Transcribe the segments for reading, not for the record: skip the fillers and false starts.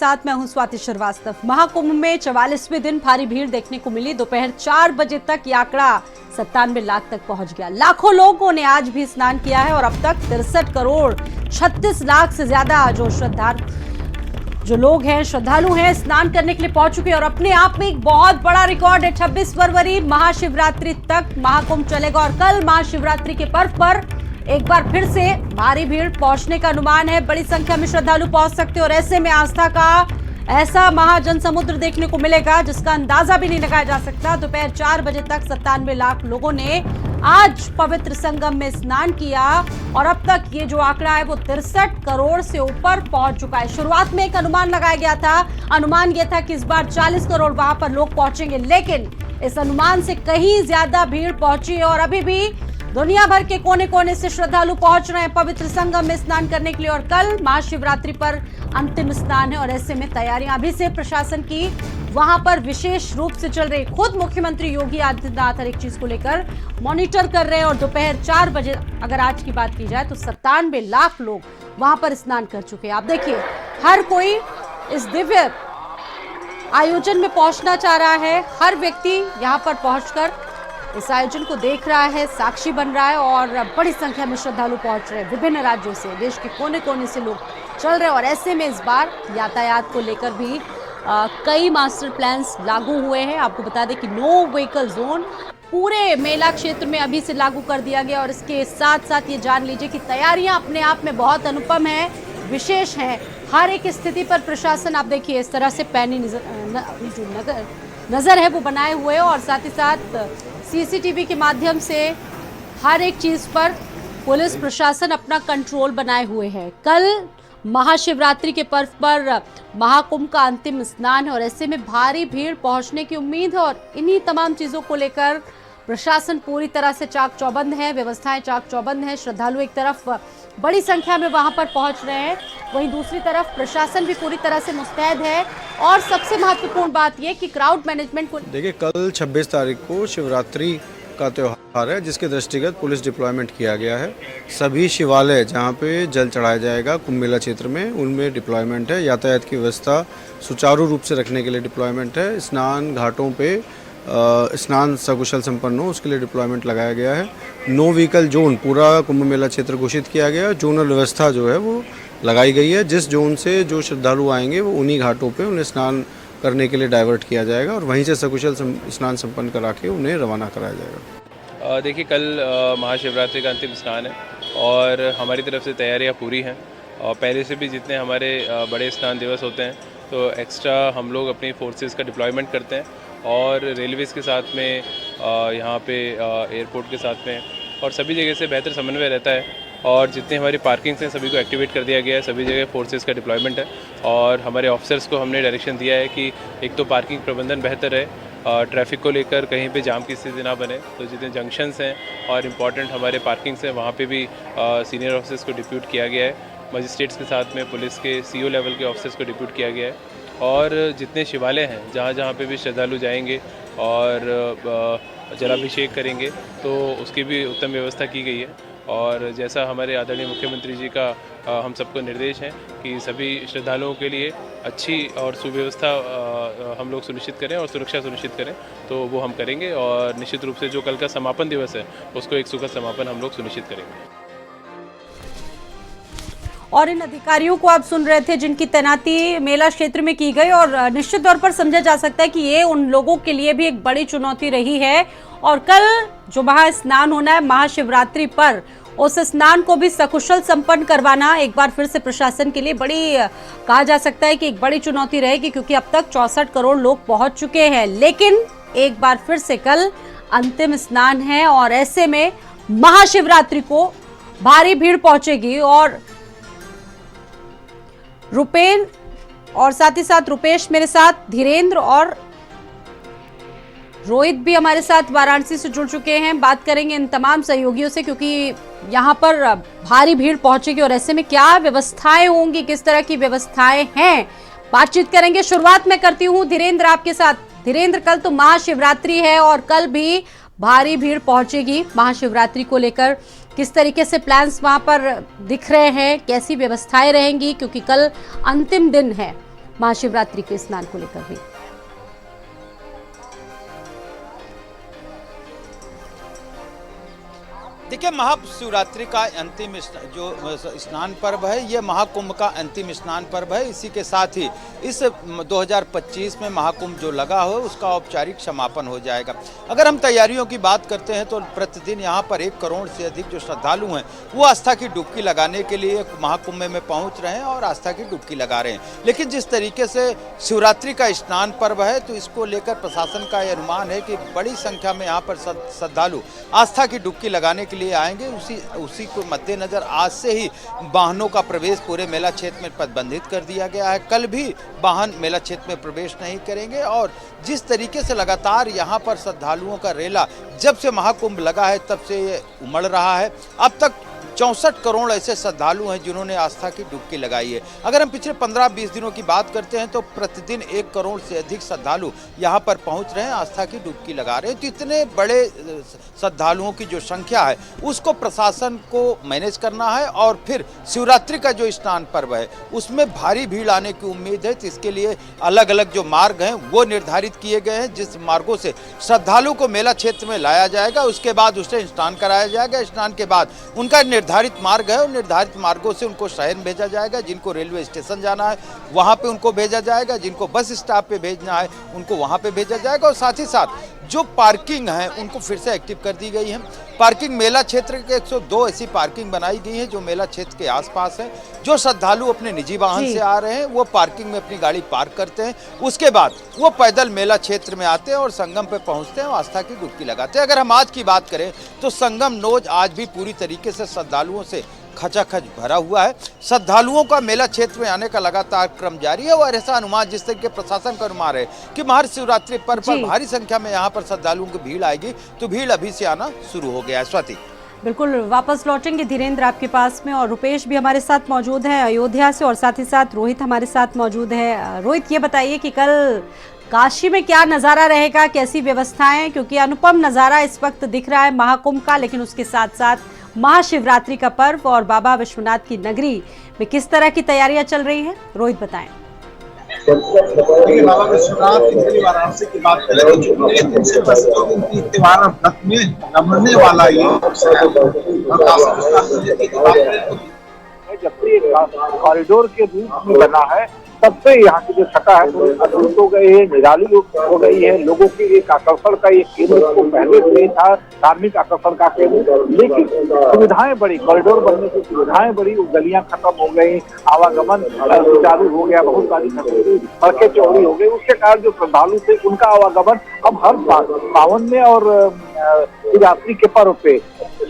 साथ मैं हूं स्वाति श्रीवास्तव। महाकुंभ में 44वें दिन भारी भीड़ देखने को मिली। दोपहर 4 बजे तक ये आंकड़ा 97 लाख तक पहुंच गया। लाखों लोगों ने आज भी स्नान किया है और अब तक 63 करोड़ 36 लाख से ज्यादा जो लोग हैं, श्रद्धालु हैं, स्नान करने के लिए पहुंच चुके हैं और अपने आप में एक बहुत बड़ा रिकॉर्ड है। 26 फरवरी महाशिवरात्रि तक महाकुंभ चलेगा और कल महाशिवरात्रि के पर्व पर एक बार फिर से भारी भीड़ पहुंचने का अनुमान है। बड़ी संख्या में श्रद्धालु पहुंच सकते हैं और ऐसे में आस्था का ऐसा महाजन समुद्र देखने को मिलेगा जिसका अंदाजा भी नहीं लगाया जा सकता। दोपहर 4 बजे तक 97 लाख लोगों ने आज पवित्र संगम में स्नान किया और अब तक ये जो आंकड़ा है वो 63 करोड़ से ऊपर पहुंच चुका है। शुरुआत में एक अनुमान लगाया गया था, अनुमान ये था कि इस बार 40 करोड़ वहां पर लोग पहुंचेंगे, लेकिन इस अनुमान से कहीं ज्यादा भीड़ पहुंची है और अभी भी दुनिया भर के कोने कोने से श्रद्धालु पहुंच रहे हैं पवित्र संगम में स्नान करने के लिए और कल महाशिवरात्रि पर अंतिम स्नान है और ऐसे में तैयारियां अभी से प्रशासन की वहां पर विशेष रूप से चल रही। खुद मुख्यमंत्री योगी आदित्यनाथ हर एक चीज को लेकर मॉनिटर कर रहे हैं और दोपहर 4 बजे अगर आज की बात की जाए तो 97 लाख लोग वहां पर स्नान कर चुके हैं। आप देखिए, हर कोई इस दिव्य आयोजन में पहुंचना चाह रहा है। हर व्यक्ति यहां पर पहुंचकर इस आयोजन को देख रहा है, साक्षी बन रहा है और बड़ी संख्या में श्रद्धालु पहुंच रहे हैं। विभिन्न राज्यों से, देश के कोने कोने से लोग चल रहे हैं और ऐसे में इस बार यातायात को लेकर भी कई मास्टर प्लान्स लागू हुए हैं। आपको बता दें कि नो व्हीकल जोन पूरे मेला क्षेत्र में अभी से लागू कर दिया गया और इसके साथ साथ ये जान लीजिए कि तैयारियां अपने आप में बहुत अनुपम है, विशेष हैं। हर एक स्थिति पर प्रशासन, आप देखिए, इस तरह से पैनी नजर है वो बनाए हुए और साथ ही साथ सीसीटीवी के माध्यम से हर एक चीज पर पुलिस प्रशासन अपना कंट्रोल बनाए हुए है। कल महाशिवरात्रि के पर्व पर महाकुंभ का अंतिम स्नान है और ऐसे में भारी भीड़ पहुंचने की उम्मीद है और इन्हीं तमाम चीजों को लेकर प्रशासन पूरी तरह से चाक चौबंद है, व्यवस्थाएं चाक चौबंद है। श्रद्धालु एक तरफ बड़ी संख्या में वहां पर पहुंच रहे हैं, वहीं दूसरी तरफ प्रशासन भी पूरी तरह से मुस्तैद है और सबसे महत्वपूर्ण बात यह कि क्राउड मैनेजमेंट को देखिए, कल 26 तारीख को शिवरात्रि का त्यौहार है जिसके दृष्टिगत पुलिस डिप्लॉयमेंट किया गया है। सभी शिवालय जहां पे जल चढ़ाया जाएगा कुंभ मेला क्षेत्र में, उनमें डिप्लॉयमेंट है। यातायात की व्यवस्था सुचारू रूप से रखने के लिए डिप्लॉयमेंट है। स्नान घाटों पे स्नान सकुशल संपन्न हो उसके लिए डिप्लॉयमेंट लगाया गया है। नो व्हीकल जोन पूरा कुंभ मेला क्षेत्र घोषित किया गया है। जोनल व्यवस्था जो है वो लगाई गई है। जिस जोन से जो श्रद्धालु आएंगे वो उन्हीं घाटों पे उन्हें स्नान करने के लिए डाइवर्ट किया जाएगा और वहीं से सकुशल स्नान संपन्न करा के उन्हें रवाना कराया जाएगा। देखिए, कल महाशिवरात्रि का अंतिम स्नान है और हमारी तरफ से तैयारियां पूरी हैं और पहले से भी जितने हमारे बड़े स्नान दिवस होते हैं तो एक्स्ट्रा हम लोग अपनी फोर्सेस का डिप्लॉयमेंट करते हैं और रेलवेज़ के साथ में, यहाँ पे एयरपोर्ट के साथ में और सभी जगह से बेहतर समन्वय रहता है और जितने हमारी पार्किंग्स हैं सभी को एक्टिवेट कर दिया गया है। सभी जगह फोर्सेस का डिप्लॉयमेंट है और हमारे ऑफिसर्स को हमने डायरेक्शन दिया है कि एक तो पार्किंग प्रबंधन बेहतर है, ट्रैफिक को लेकर कहीं पे जाम की स्थिति ना बने, तो जितने जंक्शंस हैं और इम्पॉर्टेंट हमारे पार्किंग्स हैं वहाँ पे भी सीनियर ऑफिसर्स को डिप्यूट किया गया है। मजिस्ट्रेट्स के साथ में पुलिस के सीओ लेवल के ऑफिसर्स को डिप्यूट किया गया है और जितने शिवालय हैं जहाँ जहाँ पे भी श्रद्धालु जाएंगे और जलाभिषेक करेंगे तो उसकी भी उत्तम व्यवस्था की गई है। और जैसा हमारे आदरणीय मुख्यमंत्री जी का हम सबको निर्देश है कि सभी श्रद्धालुओं के लिए अच्छी और सुव्यवस्था हम लोग सुनिश्चित करें और सुरक्षा सुनिश्चित करें, तो वो हम करेंगे और निश्चित रूप से जो कल का समापन दिवस है उसको एक सुखद समापन हम लोग सुनिश्चित करेंगे। और इन अधिकारियों को आप सुन रहे थे जिनकी तैनाती मेला क्षेत्र में की गई और निश्चित तौर पर समझा जा सकता है कि ये उन लोगों के लिए भी एक बड़ी चुनौती रही है और कल जो महास्नान होना है महाशिवरात्रि पर, उस स्नान को भी सकुशल संपन्न करवाना एक बार फिर से प्रशासन के लिए बड़ी, कहा जा सकता है कि एक बड़ी चुनौती रहेगी क्योंकि अब तक 64 करोड़ लोग पहुंच चुके हैं। लेकिन एक बार फिर से कल अंतिम स्नान है और ऐसे में महाशिवरात्रि को भारी भीड़ पहुंचेगी और रुपेन और साथ ही साथ रुपेश मेरे साथ, धीरेन्द्र और रोहित भी हमारे साथ वाराणसी से जुड़ चुके हैं। बात करेंगे इन तमाम सहयोगियों से क्योंकि यहाँ पर भारी भीड़ पहुंचेगी और ऐसे में क्या व्यवस्थाएं होंगी, किस तरह की व्यवस्थाएं हैं, बातचीत करेंगे। शुरुआत मैं करती हूँ धीरेन्द्र आपके साथ। धीरेन्द्र, कल तो महाशिवरात्रि है और कल भी भारी भीड़ पहुंचेगी महाशिवरात्रि को लेकर, किस तरीके से प्लान्स वहां पर दिख रहे हैं, कैसी व्यवस्थाएं रहेंगी क्योंकि कल अंतिम दिन है महाशिवरात्रि के स्नान को लेकर भी। देखिए, महाशिवरात्रि का अंतिम जो स्नान पर्व है, ये महाकुंभ का अंतिम स्नान पर्व है। इसी के साथ ही इस 2025 में महाकुंभ जो लगा हो उसका औपचारिक समापन हो जाएगा। अगर हम तैयारियों की बात करते हैं तो प्रतिदिन यहाँ पर 1 करोड़ से अधिक जो श्रद्धालु हैं वो आस्था की डुबकी लगाने के लिए महाकुंभ में पहुँच रहे हैं और आस्था की डुबकी लगा रहे हैं। लेकिन जिस तरीके से शिवरात्रि का स्नान पर्व है तो इसको लेकर प्रशासन का यह अनुमान है कि बड़ी संख्या में यहाँ पर श्रद्धालु आस्था की डुबकी लगाने के लिए आएंगे। उसी को मद्देनजर आज से ही वाहनों का प्रवेश पूरे मेला क्षेत्र में प्रतिबंधित कर दिया गया है। कल भी वाहन मेला क्षेत्र में प्रवेश नहीं करेंगे। और जिस तरीके से लगातार यहाँ पर श्रद्धालुओं का रेला जब से महाकुंभ लगा है तब से ये उमड़ रहा है। अब तक 64 करोड़ ऐसे श्रद्धालु हैं जिन्होंने आस्था की डुबकी लगाई है। अगर हम पिछले 15-20 दिनों की बात करते हैं तो प्रतिदिन 1 करोड़ से अधिक श्रद्धालु यहाँ पर पहुँच रहे हैं, आस्था की डुबकी लगा रहे हैं। तो इतने बड़े श्रद्धालुओं की जो संख्या है उसको प्रशासन को मैनेज करना है और फिर शिवरात्रि का जो स्नान पर्व है उसमें भारी भीड़ आने की उम्मीद है। तो इसके लिए अलग अलग जो मार्ग हैं वो निर्धारित किए गए हैं, जिस मार्गों से श्रद्धालु को मेला क्षेत्र में लाया जाएगा। उसके बाद उसे स्नान कराया जाएगा। स्नान के बाद उनका निर्धारित मार्ग है और निर्धारित मार्गों से उनको शहर भेजा जाएगा। जिनको रेलवे स्टेशन जाना है वहां पे उनको भेजा जाएगा, जिनको बस स्टॉप पे भेजना है उनको वहां पे भेजा जाएगा। और साथ ही साथ जो पार्किंग है उनको फिर से एक्टिव कर दी गई है। पार्किंग मेला क्षेत्र के 102 ऐसी पार्किंग बनाई गई है जो मेला क्षेत्र के आसपास है। जो श्रद्धालु अपने निजी वाहन से आ रहे हैं वो पार्किंग में अपनी गाड़ी पार्क करते हैं। उसके बाद वो पैदल मेला क्षेत्र में आते हैं और संगम पे पहुंचते हैं और आस्था की डुबकी लगाते हैं। अगर हम आज की बात करें तो संगम नोज आज भी पूरी तरीके से श्रद्धालुओं से खचाखच भरा हुआ है। श्रद्धालुओं का मेला क्षेत्र में आने का लगातार क्रम जारी है और ऐसा अनुमान जिस तरीके प्रशासन का अनुमान है कि महाशिवरात्रि पर्व पर भारी संख्या में यहाँ पर श्रद्धालुओं की भीड़ आएगी, तो भीड़ अभी से आना शुरू हो गया है। स्वाति, बिल्कुल वापस लौटेंगे धीरेन्द्र आपके पास में, और रुपेश भी हमारे साथ मौजूद है अयोध्या से, और साथ ही साथ रोहित हमारे साथ मौजूद है। रोहित, ये बताइए कि कल काशी में क्या नज़ारा रहेगा, कैसी व्यवस्थाएं, क्योंकि अनुपम नज़ारा इस वक्त दिख रहा है महाकुंभ का, लेकिन उसके साथ साथ महाशिवरात्रि का पर्व और बाबा विश्वनाथ की नगरी में किस तरह की तैयारियां चल रही हैं, रोहित बताएं। बाबा विश्वनाथ की नगरी वाराणसी की बात करें तो त्योहार व्रत में रमने वाला ये जब से कॉरिडोर के रूप में बना है तब से यहाँ की जो छटा है वो अद्भुत हो गई है, निराली हो गई है। लोगों की एक आकर्षण का एक केंद्र को पहले से था, धार्मिक आकर्षण का केंद्र, लेकिन सुविधाएं बढ़ी, कॉरिडोर बनने की सुविधाएं बढ़ी, गलियां खत्म हो गई, आवागमन सुचारू हो गया, बहुत सारी सड़कें चौड़ी हो गई। उसके कारण जो श्रद्धालु थे उनका आवागमन अब हर साल सावन में और शिवरात्रि के पर्व पे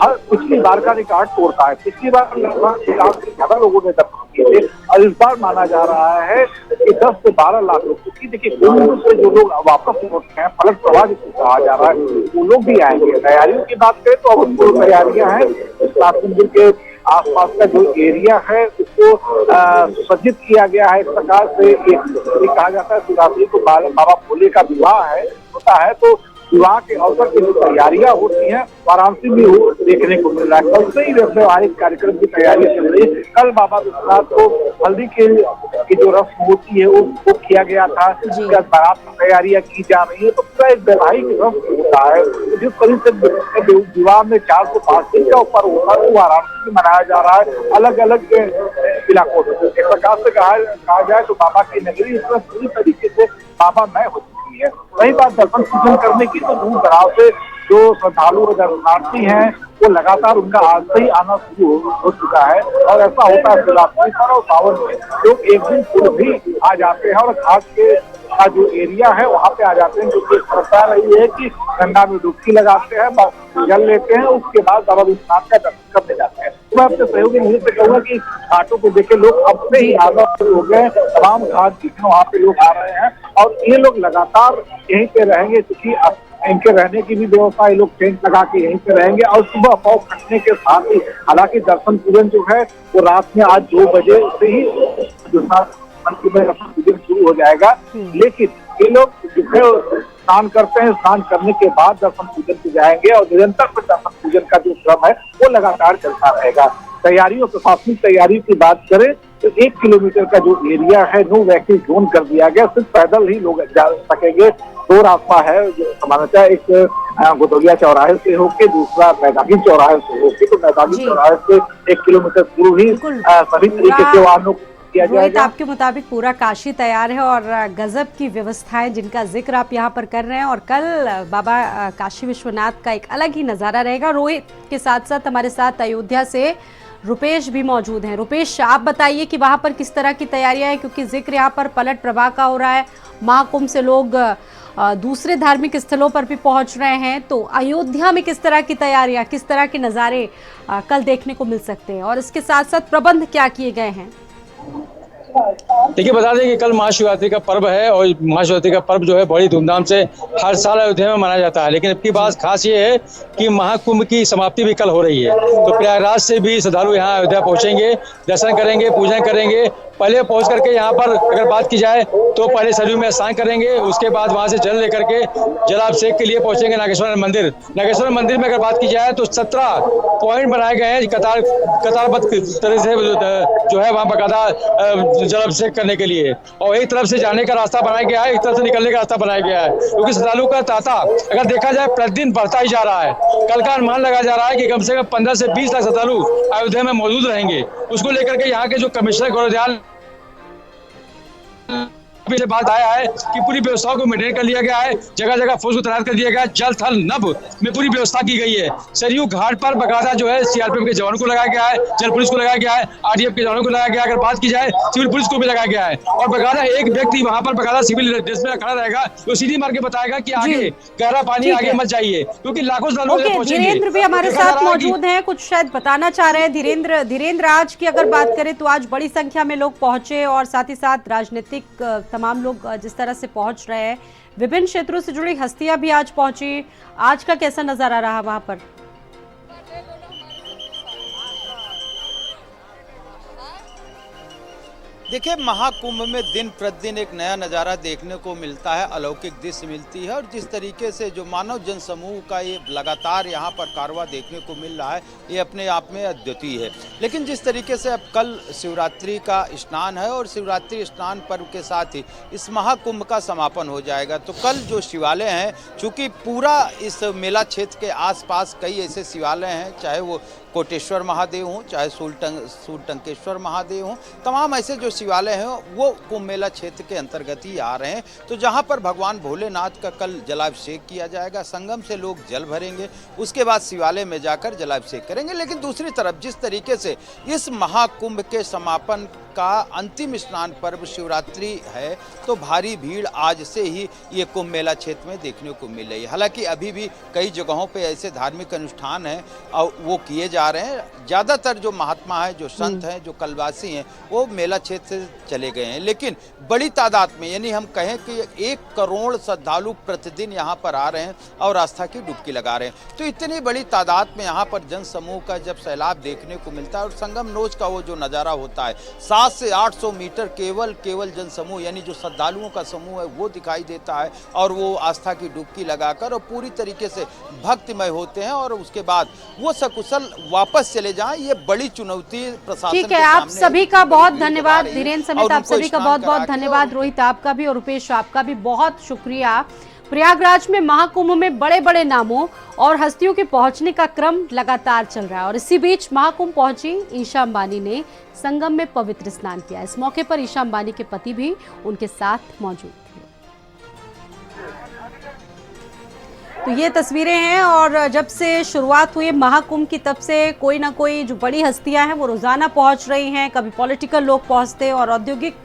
हर पिछली बार का रिकॉर्ड तोड़ता है। पिछली बार लगभग 1 लाख से ज्यादा लोगों ने दर्शन किए थे और इस बार माना जा रहा है कि 10 से 12 लाख लोग, क्योंकि देखिए कुंभ से जो लोग वापस लौटते हैं, फलक प्रवाह जिसको कहा जा रहा है, वो लोग भी आएंगे। तैयारियों की बात करें तो अब पूरी तैयारियां हैं। काशी मंदिर के आसपास का जो एरिया है उसको सुसज्जित किया गया है। इस प्रकार से एक कहा जाता है शिवरात्रि को बाबा भोले का विवाह होता है, तो विवाह के अवसर की जो तैयारियां होती हैं वाराणसी में देखने को मिल रहा है। कल से ही व्यवहारिक कार्यक्रम की तैयारियां चल रही है। कल बाबा विश्वनाथ को हल्दी की जो रस्म होती है वो किया गया था, बारात की तैयारियां की जा रही है। तो पूरा एक वैवाहिक रस्म होता है। जिस तरीके से विवाह में 4 से 5 दिन का ऊपर होता है वो वाराणसी में मनाया जा रहा है, अलग अलग इलाकों में। एक प्रकार से कहा जाए तो बाबा की नगरी इस पूरी तरीके से बाबामय हो चुकी है। वही बात दर्शन पूजन करने की, तो दूर दराज से जो श्रद्धालु और दर्शनार्थी हैं वो लगातार उनका आज से ही आना शुरू हो चुका है। और ऐसा होता है शिवरात्रि पर और सावन में लोग एक दिन पूर्व भी आ जाते हैं और घाट के जो एरिया है वहाँ पे आ जाते हैं, क्योंकि परंपरा रही है कि गंगा में डुबकी लगाते हैं, जल लेते हैं, उसके बाद बाबा विश्वनाथ का दर्शन करने जाते हैं। तो मैं अपने सहयोगी नहीं से कहूँगा कि घाटों को देखे लोग अब से ही आना शुरू हो गए। तमाम घाट जितने वहाँ पे लोग आ रहे हैं और ये लोग लगातार यहीं पे रहेंगे, क्योंकि इनके रहने की भी व्यवस्था, ये लोग टेंट लगा के यहीं पे रहेंगे। और सुबह पाव खटने के साथ ही हालांकि दर्शन पूजन जो है वो रात में आज 2 बजे से ही दर्शन पूजन शुरू हो जाएगा। लेकिन ये लोग जो है स्नान करते हैं, स्नान करने के बाद दर्शन पूजन पे जाएंगे और निरंतर दर्शन पूजन का जो क्रम है वो लगातार चलता रहेगा। तैयारियों, प्रशासनिक तैयारी की बात करें तो 1 किलोमीटर का जो एरिया है नो वैक्सीन जोन कर दिया गया, सिर्फ पैदल ही लोग जा सकेंगे। 2 रास्ता है जो सामान्यतः, एक गोदौलिया चौराहे से होके, दूसरा मैदानी चौराहे से होके। तो मैदानी चौराहे से 1 किलोमीटर दूर ही सभी तरीके से वाहनों को किया जाएगा। आपके मुताबिक पूरा काशी तैयार है और गजब की व्यवस्थाएं जिनका जिक्र आप यहाँ पर कर रहे हैं। और कल बाबा काशी विश्वनाथ का एक अलग ही नजारा रहेगा। रोहित के साथ साथ हमारे साथ अयोध्या से रुपेश भी मौजूद हैं। रुपेश, आप बताइए कि वहाँ पर किस तरह की तैयारियां हैं, क्योंकि जिक्र यहाँ पर पलट प्रवाह का हो रहा है। महाकुंभ से लोग दूसरे धार्मिक स्थलों पर भी पहुंच रहे हैं, तो अयोध्या में किस तरह की तैयारियां, किस तरह के नज़ारे कल देखने को मिल सकते हैं और इसके साथ साथ प्रबंध क्या किए गए हैं? देखिए, बता दें कि कल महाशिवरात्रि का पर्व है और महाशिवरात्रि का पर्व जो है बड़ी धूमधाम से हर साल अयोध्या में मनाया जाता है। लेकिन अब की बात खास ये है कि महाकुंभ की समाप्ति भी कल हो रही है, तो प्रयागराज से भी श्रद्धालु यहाँ अयोध्या पहुंचेंगे, दर्शन करेंगे, पूजन करेंगे। पहले पहुंच करके यहाँ पर अगर बात की जाए तो पहले सरयू में स्नान करेंगे, उसके बाद वहाँ से जल लेकर के जलाभिषेक के लिए पहुंचेंगे नागेश्वर मंदिर। नागेश्वर मंदिर में अगर बात की जाए तो 17 पॉइंट बनाए गए हैं कतारबद्ध तरह से जो है वहाँ बकायदा जलाभिषेक करने के लिए। और एक तरफ से जाने का रास्ता बनाया गया है, एक तरफ से निकलने का रास्ता बनाया गया है, क्योंकि श्रद्धालु का तांता अगर देखा जाए प्रतिदिन बढ़ता ही जा रहा है। कल का अनुमान लगाया जा रहा है कि कम से कम 15 से 20 लाख श्रद्धालु अयोध्या में मौजूद रहेंगे। उसको लेकर के यहाँ के जो कमिश्नर गौरव से बात आया है कि पूरी व्यवस्थाओं को मेंटेन कर लिया गया है, जगह जगह फोर्स को तैनात कर दिया गया है, जल थल नभ में पूरी व्यवस्था की गई है। सरयू घाट पर बकायदा जो है सीआरपीएफ के जवानों को लगाया गया है, जल पुलिस को लगाया गया है, आरडीएफ के जवानों को लगाया गया है। अगर बात की जाए सिविल पुलिस को भी लगाया गया है और बकायदा एक व्यक्ति वहां पर बकायदा सिविल ड्रेस में खड़ा रहेगा, तो सीधी मार के बताएगा कि आगे गहरा पानी, आगे मत जाइए, क्योंकि लाखों श्रद्धालु पहुंचेंगे। धीरेन्द्र भी हमारे साथ मौजूद हैं, कुछ शायद बताना चाह रहे हैं। धीरेन्द्र, आज की अगर बात करें तो आज बड़ी संख्या में लोग पहुंचे और साथ ही साथ राजनीतिक तमाम लोग जिस तरह से पहुंच रहे हैं, विभिन्न क्षेत्रों से जुड़ी हस्तियां भी आज पहुंची। आज का कैसा नजारा रहा वहां पर? देखिए, महाकुंभ में दिन प्रतिदिन एक नया नज़ारा देखने को मिलता है, अलौकिक दृश्य मिलती है। और जिस तरीके से जो मानव जन समूह का ये लगातार यहाँ पर कारवां देखने को मिल रहा है, ये अपने आप में अद्वितीय है। लेकिन जिस तरीके से अब कल शिवरात्रि का स्नान है और शिवरात्रि स्नान पर्व के साथ ही इस महाकुंभ का समापन हो जाएगा, तो कल जो शिवालय हैं, चूँकि पूरा इस मेला क्षेत्र के आसपास कई ऐसे शिवालय हैं, चाहे वो कोटेश्वर महादेव हों, चाहे सूरटंकेश्वर महादेव हों, तमाम ऐसे जो शिवालय हैं वो कुंभ मेला क्षेत्र के अंतर्गत ही आ रहे हैं। तो जहां पर भगवान भोलेनाथ का कल जलाभिषेक किया जाएगा, संगम से लोग जल भरेंगे, उसके बाद शिवालय में जाकर जलाभिषेक करेंगे। लेकिन दूसरी तरफ जिस तरीके से इस महाकुंभ के समापन का अंतिम स्नान पर्व शिवरात्रि है, तो भारी भीड़ आज से ही ये कुंभ मेला क्षेत्र में देखने को मिल रही है। हालांकि अभी भी कई जगहों पे ऐसे धार्मिक अनुष्ठान हैं और वो किए जा रहे हैं। ज़्यादातर जो महात्मा हैं, जो संत हैं, जो कलवासी हैं, वो मेला क्षेत्र से चले गए हैं। लेकिन बड़ी तादाद में, यानी हम कहें कि 1 करोड़ श्रद्धालु प्रतिदिन यहाँ पर आ रहे हैं और आस्था की डुबकी लगा रहे हैं। तो इतनी बड़ी तादाद में यहाँ पर जन समूह का जब सैलाब देखने को मिलता है और संगम नोच का वो जो नज़ारा होता है, 700 से 800 मीटर केवल जन समूह, यानी जो श्रद्धालुओं का समूह है, वो दिखाई देता है और वो आस्था की डुबकी लगाकर और पूरी तरीके से भक्तिमय होते हैं और उसके बाद वो सकुशल वापस चले जाएं। ये बड़ी चुनौती प्रशासन ठीक है, आप सभी का बहुत धन्यवाद। धीरेन्द्र समेत आप सभी का बहुत बहुत धन्यवाद। रोहित आपका भी और रुपेश आपका भी बहुत शुक्रिया। प्रयागराज में महाकुंभ में बड़े बड़े नामों और हस्तियों के पहुंचने का क्रम लगातार चल रहा है और इसी बीच महाकुंभ पहुंची ईशा अंबानी ने संगम में पवित्र स्नान किया। इस मौके पर ईशा अंबानी के पति भी उनके साथ मौजूद थे। तो ये तस्वीरें हैं और जब से शुरुआत हुई महाकुंभ की, तब से कोई ना कोई जो बड़ी हस्तियां हैं वो रोजाना पहुंच रही हैं। कभी पॉलिटिकल लोग पहुंचते हैं और औद्योगिक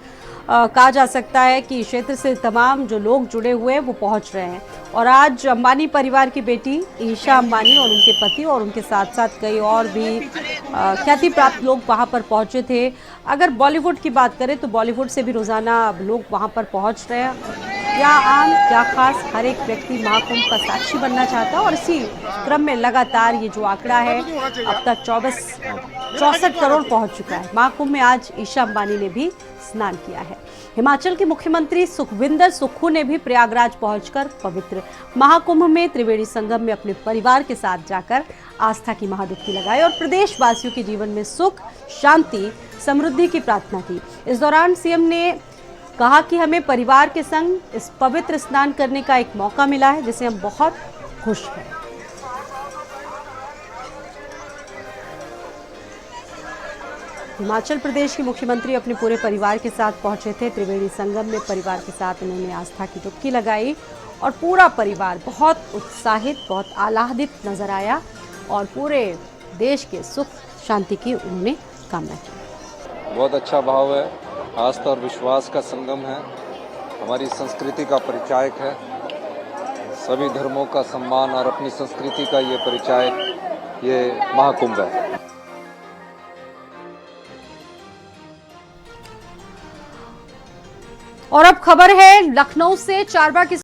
कहा जा सकता है कि क्षेत्र से तमाम जो लोग जुड़े हुए हैं वो पहुंच रहे हैं। और आज अंबानी परिवार की बेटी ईशा अंबानी और उनके पति और उनके साथ साथ कई और भी ख्याति प्राप्त लोग वहां पर पहुंचे थे। अगर बॉलीवुड की बात करें तो बॉलीवुड से भी रोजाना लोग वहां पर पहुंच रहे हैं। क्या आम क्या खास, हर एक व्यक्ति महाकुंभ का साक्षी बनना चाहता है और इसी क्रम में लगातार ये जो आंकड़ा है अब तक 64 करोड़ पहुंच चुका है। महाकुंभ में आज ईशा अंबानी ने भी स्नान किया है। हिमाचल के मुख्यमंत्री सुखविंदर सुक्खू ने भी प्रयागराज पहुंचकर पवित्र महाकुंभ में त्रिवेणी संगम में अपने परिवार के साथ जाकर आस्था की महाडुबकी लगाई और प्रदेशवासियों के जीवन में सुख, शांति, समृद्धि की प्रार्थना की। इस दौरान सीएम ने कहा कि हमें परिवार के संग इस पवित्र स्नान करने का एक मौका मिला है, जिसे हम बहुत खुश हैं। हिमाचल प्रदेश के मुख्यमंत्री अपने पूरे परिवार के साथ पहुंचे थे त्रिवेणी संगम में। परिवार के साथ उन्होंने आस्था की डुबकी लगाई और पूरा परिवार बहुत उत्साहित, बहुत आह्लादित नजर आया और पूरे देश के सुख शांति की उन्होंने कामना की। बहुत अच्छा भाव है, आस्था और विश्वास का संगम है, हमारी संस्कृति का परिचायक है, सभी धर्मों का सम्मान और अपनी संस्कृति का ये परिचायक ये महाकुंभ है। और अब खबर है लखनऊ से। चारबाग